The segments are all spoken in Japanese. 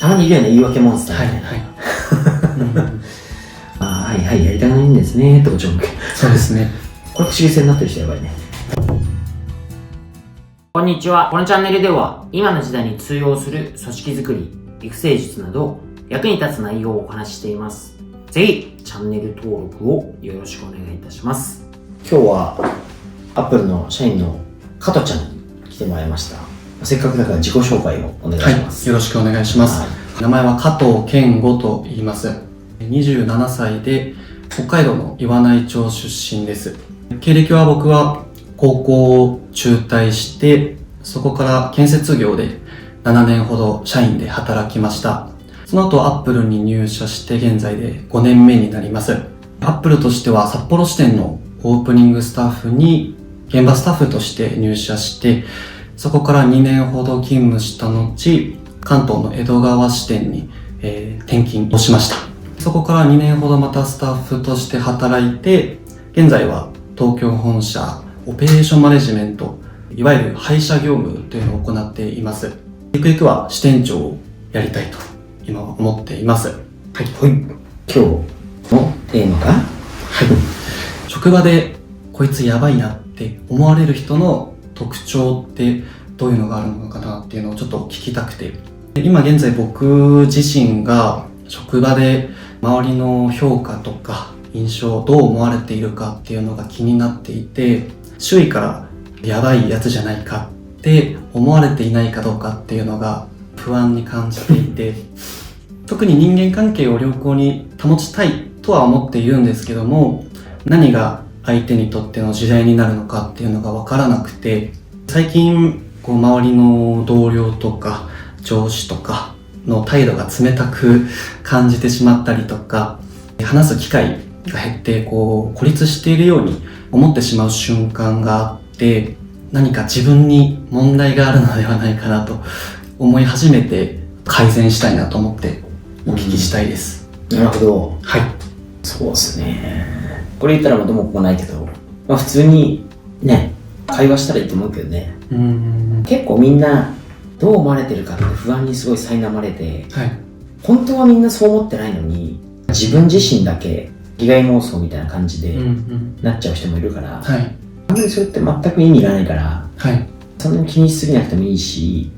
たまにいるよね、言い訳モンスターね。はいはい、やりたくないんですねとかちょっとそうですね。これ不思議性になってる人やばいね。こんにちは。このチャンネルでは今の時代に通用する組織づくり、育成術など役に立つ内容をお話ししています。ぜひチャンネル登録をよろしくお願いいたします。今日はアップルの社員の加藤ちゃんに来てもらいました。せっかくだから自己紹介をお願いします。はい、よろしくお願いします。名前は加藤健吾と言います。27歳で北海道の岩内町出身です。経歴は僕は高校を中退して、そこから建設業で7年ほど社員で働きました。その後アップルに入社して現在で5年目になります。アップルとしては札幌支店のオープニングスタッフに現場スタッフとして入社して、そこから2年ほど勤務した後、関東の江戸川支店に、転勤をしました。そこから2年ほどまたスタッフとして働いて、現在は東京本社オペレーションマネジメント、いわゆる配車業務というのを行っています。ゆくゆくは支店長をやりたいと今は思っています。はい。今日のテーマが、職場でこいつやばいなって思われる人の特徴ってどういうのがあるのかなっていうのをちょっと聞きたくて、今現在僕自身が職場で周りの評価とか印象どう思われているかっていうのが気になっていて、周囲からやばいやつじゃないかって思われていないかどうかっていうのが不安に感じていて、特に人間関係を良好に保ちたいとは思っているんですけども、何が相手にとっての時代になるのかっていうのが分からなくて、最近周りの同僚とか上司とかの態度が冷たく感じてしまったりとか、話す機会が減って孤立しているように思ってしまう瞬間があって、何か自分に問題があるのではないかなと思い始めて、改善したいなと思ってお聞きしたいです。なるほど。はい。そうですね。これ言ったら元も子もないけど、普通にね、会話したらいいと思うけどね。結構みんなどう思われてるかって不安にすごい苛まれて、本当はみんなそう思ってないのに、自分自身だけ被害妄想みたいな感じでなっちゃう人もいるから、あんまりそれって全く意味がないから、そんなに気にしすぎなくてもいいし、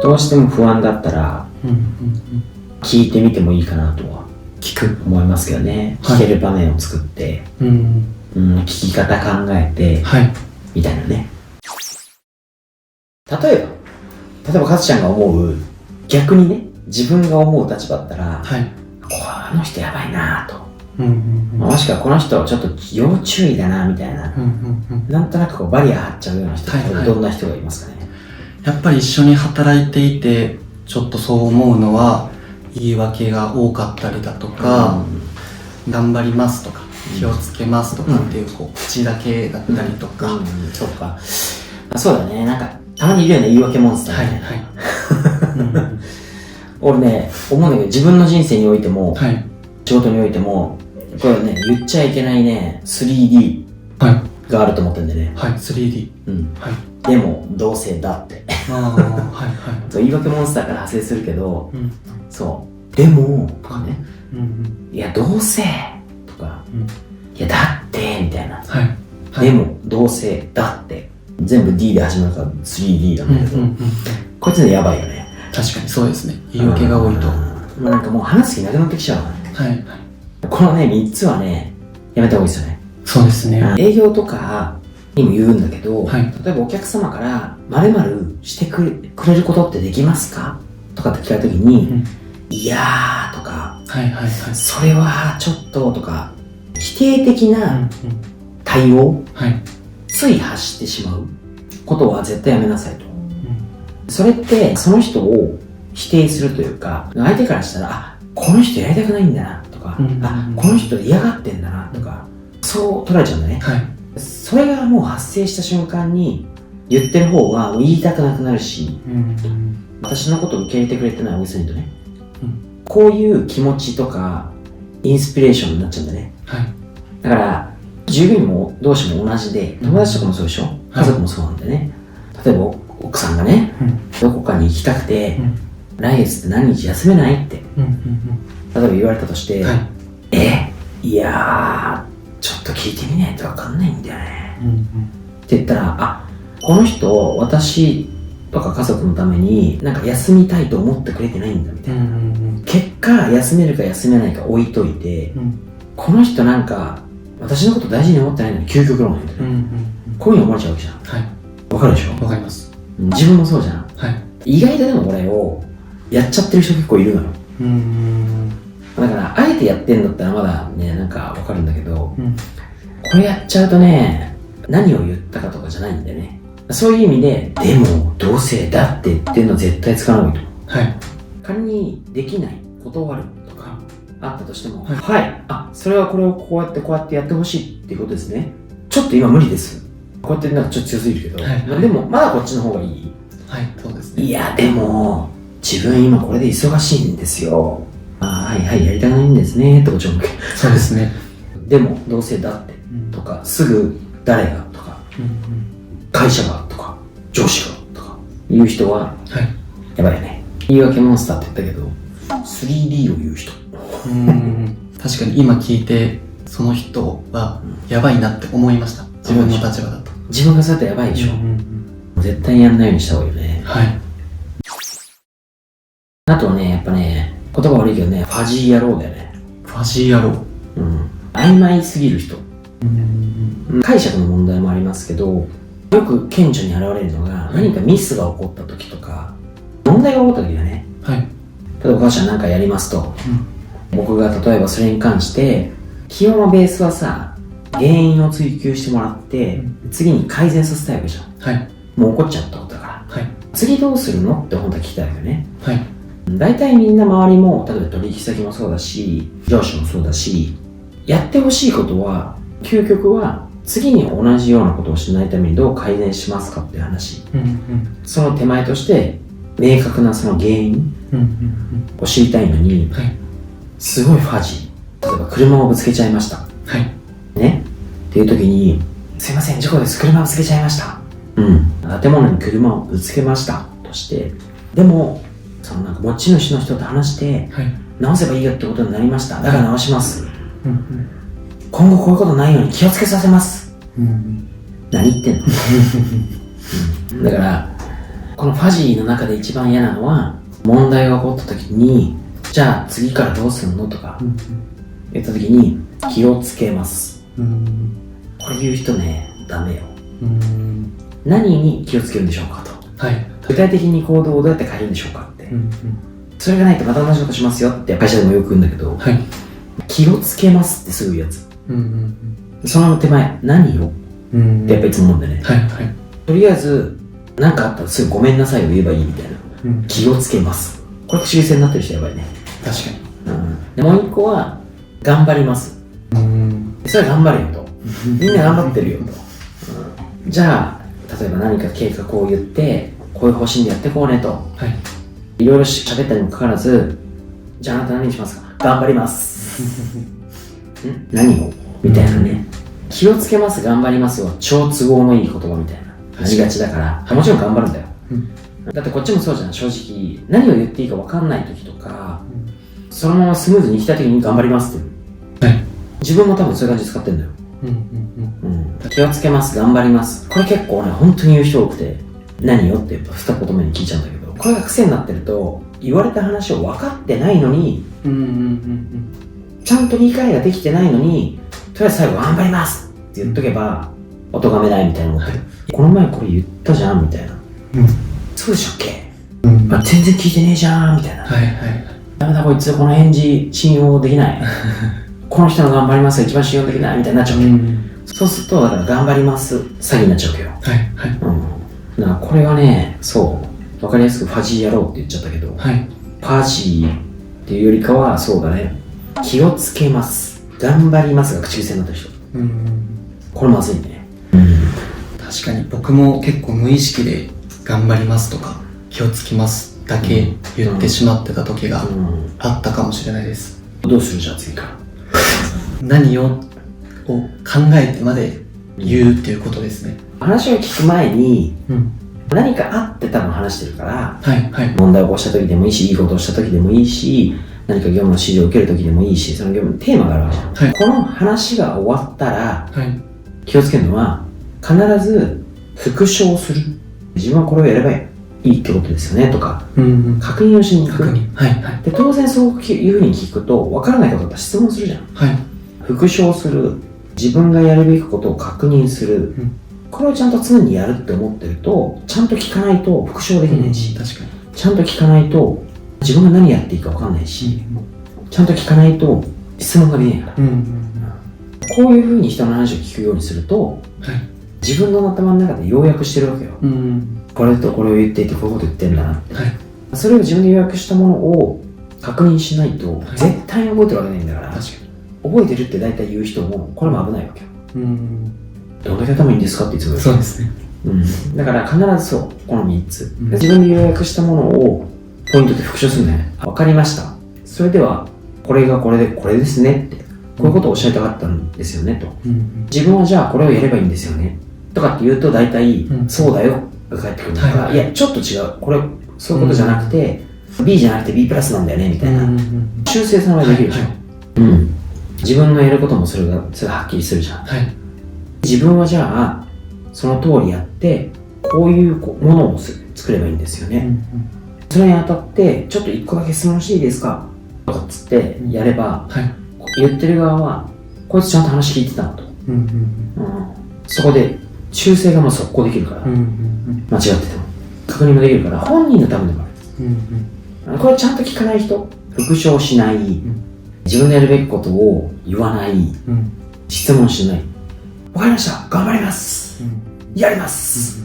どうしても不安だったら聞いてみてもいいかなとは思いますけどね。聞ける場面を作って、聞き方考えて、みたいなね。例えばかつちゃんが思う、逆にね、自分が思う立場だったら、あの人やばいなぁと、もしくはこの人はちょっと要注意だなみたいな、なんとなくバリア張っちゃうような人ってどんな人がいますかね。やっぱり一緒に働いていてちょっとそう思うのは、言い訳が多かったりだとか、頑張りますとか気をつけますとかっていう口だけだったりとか、そうか、そうだね。なんかたまにいるよね、言い訳モンスターね。俺ね、思うんだけど、自分の人生においても、仕事においても、これね、言っちゃいけないね、3D があると思ってるんでね。3D。でも、どうせだって。言い訳モンスターから派生するけど、そう。でも、とかね。いや、どうせとか、いや、だって、みたいな。でも、どうせだって。全部 D で始まるから 3D なんだけど、こいつね、やばいよね。確かにそうですね。言い訳が多いと。なんかもう話す気なくなってきちゃうからね。このね、3つはね、やめた方がいいですよね。そうですね。営業とかにも言うんだけど、例えばお客様から〇〇してくれることってできますかとかって聞かれた時に、いやーとか、それはちょっととか、否定的な対応、つい発してしまうことは絶対やめなさいと。それってその人を否定するというか、相手からしたら、この人やりたくないんだなとか、この人嫌がってんだなとか、そう捉えちゃうんだね。それがもう発生した瞬間に言ってる方はもう言いたくなくなるし、私のことを受け入れてくれてないお店にとね、こういう気持ちとかインスピレーションになっちゃうんだね。だから従業員も同士も同じで、友達とかもそうでしょ、家族もそうなんだよね。例えば奥さんがね、どこかに行きたくて、来月って何日休めないって、例えば言われたとして、はい、いやー、ちょっと聞いてみないと分かんないんだよね、って言ったら、あ、この人、私とか家族のためになんか休みたいと思ってくれてないんだみたいな、結果休めるか休めないか置いといて、この人なんか私のこと大事に思ってないのに究極論なんだよ、こういうの思われちゃうわけじゃん。はい、わかるでしょ。わかります。自分もそうじゃん。はい、意外とでもこれをやっちゃってる人結構いるのよ。だからあえてやってんだったらまだね、なんかわかるんだけど、これやっちゃうとね、何を言ったかとかじゃないんだよね。そういう意味で、でもどうせだって言ってるのは絶対使わないと。はい。仮にできない、断るとかあったとしても、はい、あ、それはこれをこうやってやってほしいっていうことですね。ちょっと今無理です。こうやってなんかちょっと強すぎるけど、でもまだこっちの方がいい。はい、そうですね。いや、でも自分今これで忙しいんですよ。はいはい、やりたくないんですねってこっちも。そうですね。でもどうせだってとか、すぐ誰がとか、会社がとか上司がとか言う人は、やばいよね。言い訳モンスターって言ったけど 3D を言う人。確かに今聞いてその人はやばいなって思いました。自分の立場だと。自分がそうやったらやばいでしょ。絶対やんないようにした方がいいよね。はい。あとはね、やっぱね、言葉悪いけどね、ファジー野郎だよね。ファジー野郎。曖昧すぎる人。解釈の問題もありますけど、よく顕著に現れるのが、何かミスが起こった時とか、問題が起こった時だね。はい。例えばお母ちゃんなんかやりますと、僕が例えばそれに関して、基本はベースはさ、原因を追求してもらって、次に改善させたいわけじゃん。はい。もう起こっちゃったことだから。はい。次どうするのって本当は聞きたいわけね。はい。大体みんな周りも、例えば取引先もそうだし、上司もそうだし、やってほしいことは、究極は、次に同じようなことをしないためにどう改善しますかっていう話。その手前として、明確なその原因を知りたいのに、すごいファジー。例えば車をぶつけちゃいました。はい。ね。っていう時に、すいません、事故です。車をぶつけちゃいました。建物に車をぶつけました。として、でも、そのなんか持ち主の人と話して、直せばいいよってことになりました。だから直します。今後こういうことないように気をつけさせます。何言ってんのだから、このファジーの中で一番嫌なのは、問題が起こった時に、じゃあ次からどうするのとか、言った時に、気をつけます。これ言う人ね、ダメよ。何に気をつけるんでしょうかと。はい。具体的に行動をどうやって変えるんでしょうかって。それがないとまた同じことしますよって会社でもよく言うんだけど、はい、気をつけますってすぐ言うやつ。その手前、何をってやっぱいつも思うんだよね。はいはい、とりあえず、何かあったらすぐごめんなさいを言えばいいみたいな。気をつけます。これ不思議性になってる人やばいね。確かに。でもう一個は、頑張ります。それは頑張れよと。みんな頑張ってるよと。じゃあ、例えば何か計画を言って、こういう方針でやっていこうねと。はい。いろいろ喋ったにもかかわらず、じゃああなた何にしますか？頑張ります。何をみたいなね。気をつけます、頑張りますは超都合のいい言葉みたいな。なりがちだから、もちろん頑張るんだよ。だってこっちもそうじゃん、正直。何を言っていいか分かんない時とか、そのままスムーズに行きたい時に頑張りますって。はい。自分も多分そういう感じで使ってんだよ。気をつけます、頑張ります。これ結構ね、本当に言う人多くて、何よって二言目に聞いちゃうんだけど、これが癖になってると、言われた話を分かってないのに、ちゃんと理解ができてないのに、とりあえず最後頑張りますって言っとけば、お咎めないみたいな思ってる。この前これ言ったじゃんみたいな。そうでしょっけ、全然聞いてねえじゃんみたいな。ダメだこいつ、この返事信用できない。この人の頑張りますが一番信用できないみたいになっちゃうわけ。そうすると、だから頑張ります詐欺になっちゃうわけよ。だからこれはね、そう、わかりやすくファジーやろうって言っちゃったけど、ファジーっていうよりかは、そうだね、気をつけます、頑張りますが口癖になった人。これまずいね。確かに僕も結構無意識で頑張りますとか気をつきますだけ言ってしまってた時があったかもしれないです。どうするじゃあ次から。何を考えてまで言うっていうことですね。話を聞く前に、何かあって多分話してるから、はいはい。問題を起こした時でもいいし、いいことをした時でもいいし、何か業務の指示を受ける時でもいいし、その業務のテーマがあるわけじゃん。はい、この話が終わったら、はい、気をつけるのは、必ず復唱する。自分はこれをやればいいってことですよねとか、確認をしに行く。はいはい、で当然そういうふうに聞くと、分からないことだったら質問するじゃん。はい、復唱する。自分がやるべきことを確認する。これをちゃんと常にやるって思ってると、ちゃんと聞かないと復唱できないし、確かにちゃんと聞かないと自分が何やっていいか分かんないし、ちゃんと聞かないと質問ができないから、こういうふうに人の話を聞くようにすると、自分の頭の中で要約してるわけよ。これとこれを言っていてこういうこと言ってんだなって、それを自分で要約したものを確認しないと、絶対に覚えてるわけないんだから、覚えてるって大体言う人もこれも危ないわけよ。どんだけ頭いいんですかっていつも言う。そうですね。だから必ずそう、この3つ。自分で要約したものをポイントで復唱するんだよね。わかりました。それでは、これがこれでこれですねって、こういうことをおっしゃりたかったんですよねと。自分はじゃあこれをやればいいんですよね。とかって言うと大体、そうだよが返ってくるから、いや、ちょっと違う。これ、そういうことじゃなくて、B じゃなくて B プラスなんだよね、みたいな。修正さんはできるでしょ。自分のやることもそれがはっきりするじゃん。自分はじゃあ、その通りやって、こういうものを作ればいいんですよね。それにあたって、ちょっと一個だけ質問していいですかとかっつってやれば、言ってる側は、こいつちゃんと話聞いてたなと。そこで、修正がもう速攻できるから、間違ってても。確認もできるから、本人のためでもある。これちゃんと聞かない人、復唱しない、自分のやるべきことを言わない、質問しない。わかりました、頑張ります、やります、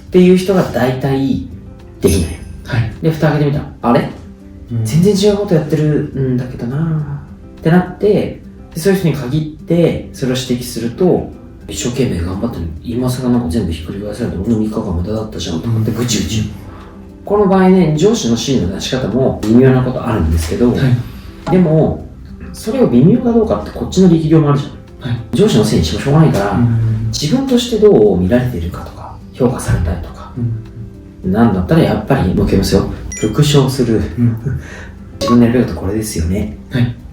っていう人が大体できない。で、蓋開けてみたら、あれ、全然違うことやってるんだけどなってなって、そういう人に限ってそれを指摘すると、一生懸命頑張ってる、今更なんか全部ひっくり返されて俺の3日間無駄だったじゃんとかってぐちぐち。この場合ね、上司の指示の出し方も微妙なことあるんですけど、でもそれを微妙かどうかってこっちの力量もあるじゃん。上司のせいにしてもしょうがないから、自分としてどう見られているかとか評価されたいとか、なんだったらやっぱりもう一回ますよ、復唱する、自分のやるべきことこれですよね、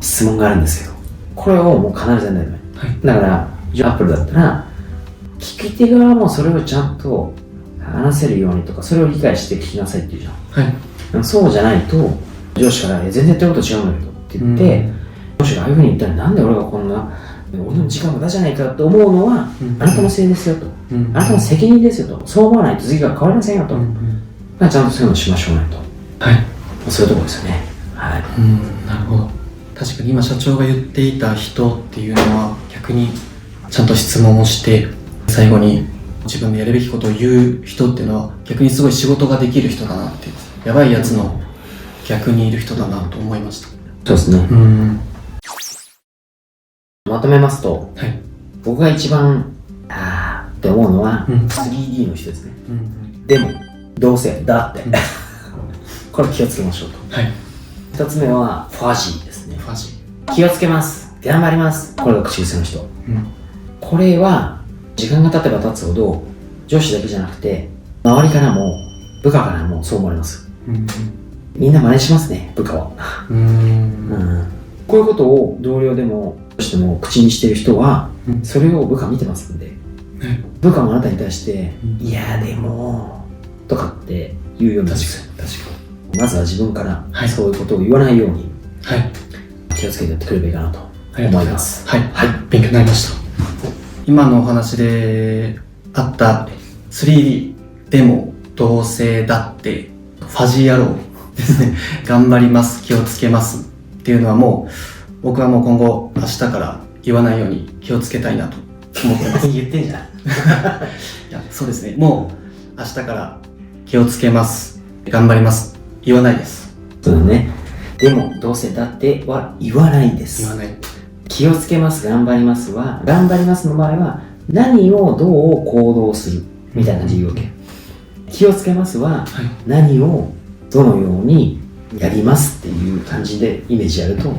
質問があるんですけど、これをもう必ずやんないとね。だからアップルだったら聞き手側もそれをちゃんと話せるようにとか、それを理解して聞きなさいって言うじゃん。そうじゃないと上司から全然やってること違うんだけどって言って、上司がああいうふうに言ったらなんで俺がこんな俺の時間無駄じゃないかと思うのは、あなたのせいですよと、あなたの責任ですよと、そう思わないと次が変わりませんよと、ちゃんとそういうのをしましょうねと、そういうところですよね。なるほど。確かに今社長が言っていた人っていうのは逆にちゃんと質問をして最後に自分でやるべきことを言う人っていうのは逆にすごい仕事ができる人だなって、やばいやつの逆にいる人だなと思いました。そうですね。まとめますと、僕が一番って思うのは 3D の人ですね。でもどうせだってこれ気をつけましょうと。2つ目はファジーですね。気をつけます、頑張ります、これが口癖の人。これは時間が経てば経つほど上司だけじゃなくて周りからも部下からもそう思われます。みんな真似しますね、部下は。こういうことを同僚でもどうしても口にしてる人はそれを部下見てますんで、部下もあなたに対していやでもとかって言うようになるんですよ。まずは自分からそういうことを言わないように気をつけてやってくればいいかなと思います。勉強になりました。今のお話であった 3D でもどうせだってファジー野郎ですね頑張ります、気をつけますっていうのはもう僕はもう今後明日から言わないように気をつけたいなと思ってます言ってんじゃんいやそうですね、もう明日から気をつけます、頑張ります言わないです。そうだね。でもどうせだっては言わないです。言わない。気をつけます、頑張りますは、頑張りますの場合は何をどう行動するみたいな感じで言うわけ。気をつけますは、何をどのようにやりますっていう感じでイメージやると、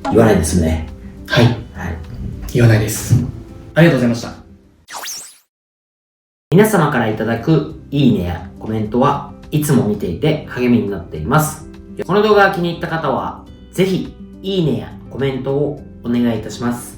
言わないですね。言わないです。ありがとうございました。皆様からいただくいいねやコメントはいつも見ていて励みになっています。この動画が気に入った方は、ぜひいいねやコメントをお願いいたします。